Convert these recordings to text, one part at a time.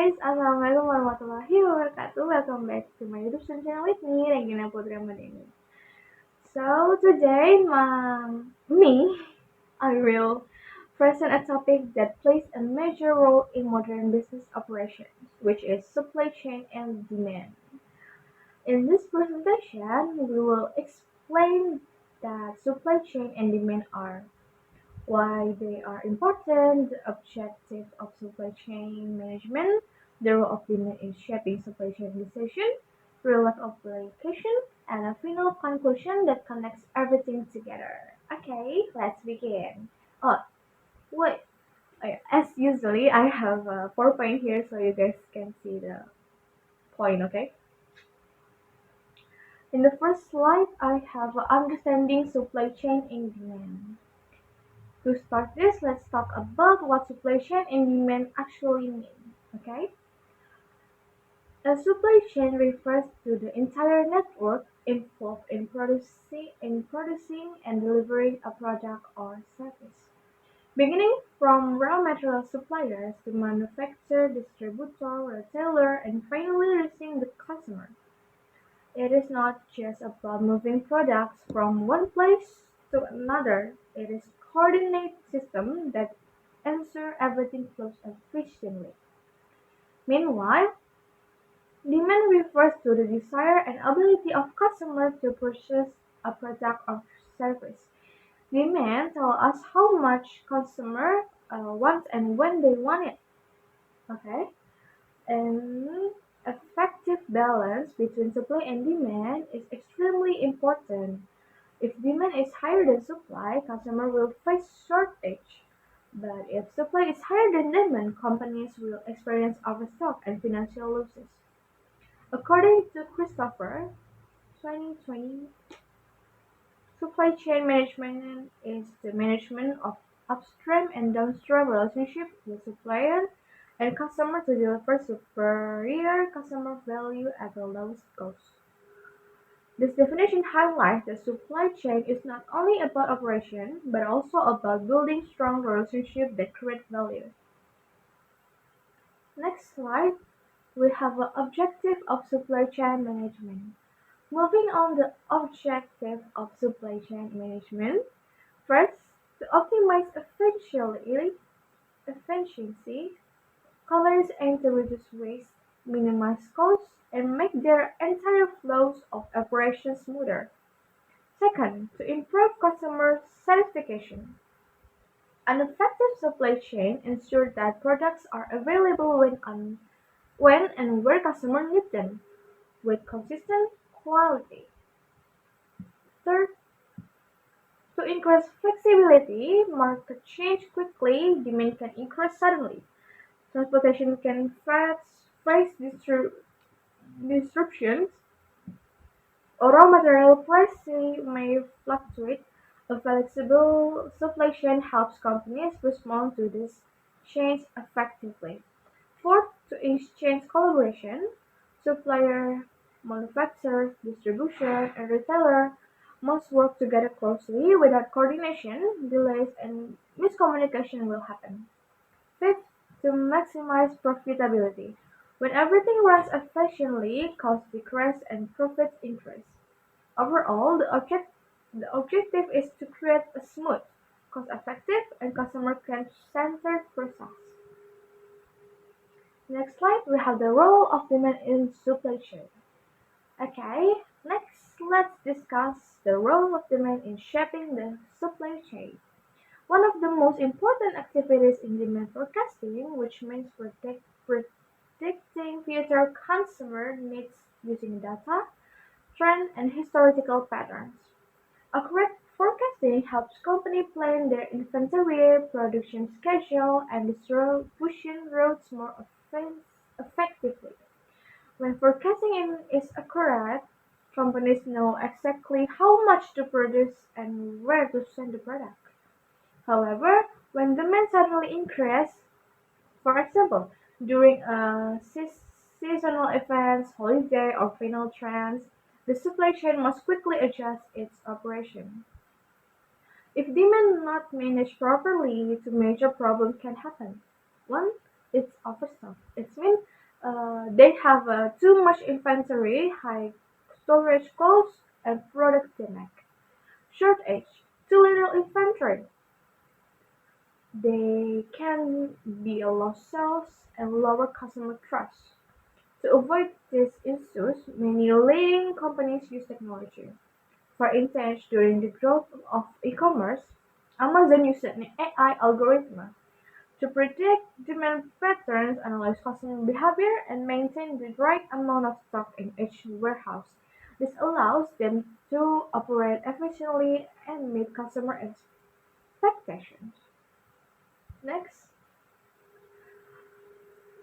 guys, Assalamualaikum warahmatullahi wabarakatuh. Welcome back to my YouTube channel with me, Regina Putri Madeni. So today, I will present a topic that plays a major role in modern business operations, which is supply chain and demand. In this presentation, we will explain that supply chain and demand are why they are important, the objective of supply chain management, the role of demand in shaping supply chain decisions, real life application, and a final conclusion that connects everything together. Okay, let's begin. Oh, wait. As usually, I have a PowerPoint here so you guys can see the point, okay? In the first slide, I have understanding supply chain and demand. To start this, let's talk about what supply chain and demand actually mean. Okay? A supply chain refers to the entire network involved in producing and delivering a product or service. Beginning from raw material suppliers to manufacturer, distributor, retailer, and finally reaching the customer. It is not just about moving products from one place to another. It is a coordinated system that ensures everything flows efficiently. Meanwhile, demand refers to the desire and ability of customers to purchase a product or service. Demand tells us how much customer wants and when they want it. Okay, and effective balance between supply and demand is extremely important. If demand is higher than supply, customer will face shortage. But if supply is higher than demand, companies will experience overstock and financial losses. According to Christopher, 2020, supply chain management is the management of upstream and downstream relationship with supplier and customer to deliver superior customer value at the lowest cost. This definition highlights that supply chain is not only about operation, but also about building strong relationships that create value. Next slide, we have an objective of supply chain management. Moving on the objective of supply chain management, first, to optimize efficiency, colors aim to reduce waste, minimize costs, and make their entire flows of operations smoother. Second, to improve customer satisfaction. An effective supply chain ensures that products are available when and where customers need them, with consistent quality. Third, to increase flexibility, market change quickly, demand can increase suddenly. Transportation can face disruptions, or raw material pricing may fluctuate. A flexible supply chain helps companies respond to this change effectively. Fourth, to exchange collaboration, supplier, manufacturer, distribution, and retailer must work together closely. Without coordination, delays and miscommunication will happen. Fifth, to maximize profitability. When everything runs efficiently, costs decrease and profits increase. Overall, the objective is to create a smooth, cost-effective, and customer-centered process. Next slide, we have the role of demand in supply chain. Okay, next let's discuss the role of demand in shaping the supply chain. One of the most important activities in demand forecasting, which means predicting future consumer needs using data, trend, and historical patterns. Accurate forecasting helps companies plan their inventory, production schedule, and distribution routes more effectively. When forecasting is accurate, companies know exactly how much to produce and where to send the product. However, when demand suddenly increases, for example, during a seasonal events, holiday, or final trends, the supply chain must quickly adjust its operation. If demand not managed properly, two major problems can happen. One, it's overstock. It means They have too much inventory, high storage costs, and product demand shortage. Too little inventory. They can be a lost sales and lower customer trust. To avoid these issues, many leading companies use technology. For instance, during the growth of e-commerce, Amazon used an AI algorithm to predict demand patterns, analyze customer behavior, and maintain the right amount of stock in each warehouse. This allows them to operate efficiently and meet customer expectations. Next,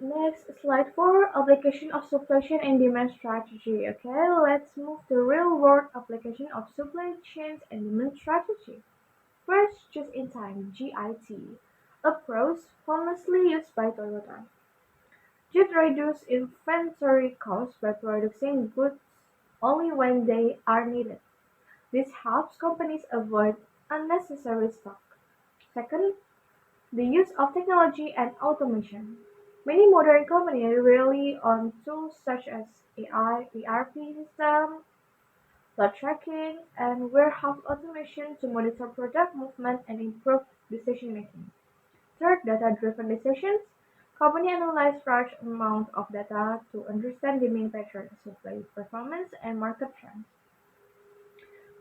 next slide 4, application of supply chain and demand strategy. Okay, let's move to real world application of supply chains and demand strategy. First, just-in-time (JIT) approach famously used by Toyota. JIT reduces inventory costs by producing goods only when they are needed. This helps companies avoid unnecessary stock. Second, the use of technology and automation. Many modern companies rely on tools such as AI, ERP systems, lot tracking, and warehouse automation to monitor product movement and improve decision-making. Third, data-driven decisions. Companies analyze large amounts of data to understand demand patterns, supply performance, and market trends.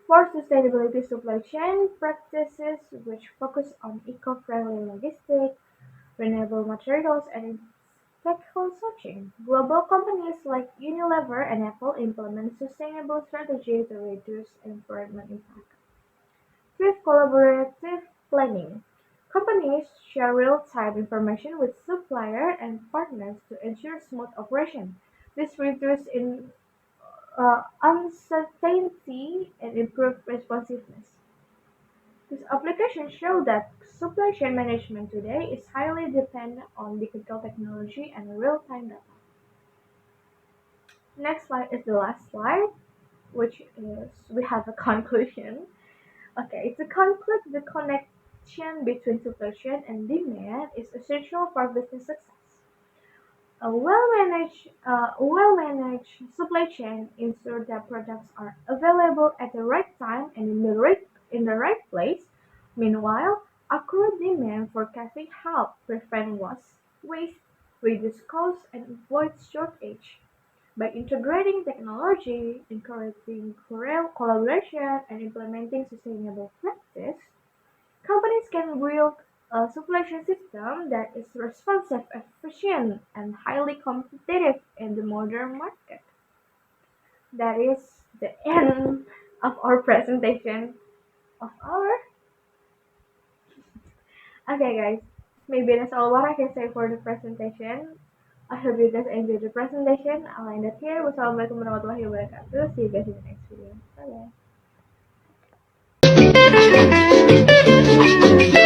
Fourth, sustainability supply chain practices which focus on eco-friendly logistics, renewable materials, and ethical sourcing. Global companies like Unilever and Apple implement sustainable strategies to reduce environmental impact. Fifth, collaborative planning. Companies share real-time information with suppliers and partners to ensure smooth operation. This reduces uncertainty and improves responsiveness. These applications show that supply chain management today is highly dependent on digital technology and real-time data. Next slide is the last slide, which is we have a conclusion. Okay, to conclude, the connection between supply chain and demand is essential for business success. A well-managed supply chain ensures that products are available at the right time and in the right place. Meanwhile, accurate demand forecasting helps prevent waste, reduce costs, and avoid shortage. By integrating technology, encouraging collaboration, and implementing sustainable practice, companies can build a supply chain system that is responsive, efficient, and highly competitive in the modern market. That is the end of our presentation of our. Okay, guys, maybe that's all what I can say for the presentation. I hope you guys enjoyed the presentation. I'll end it here. Wassalamualaikum warahmatullahi wabarakatuh. See you guys in the next video. Bye bye.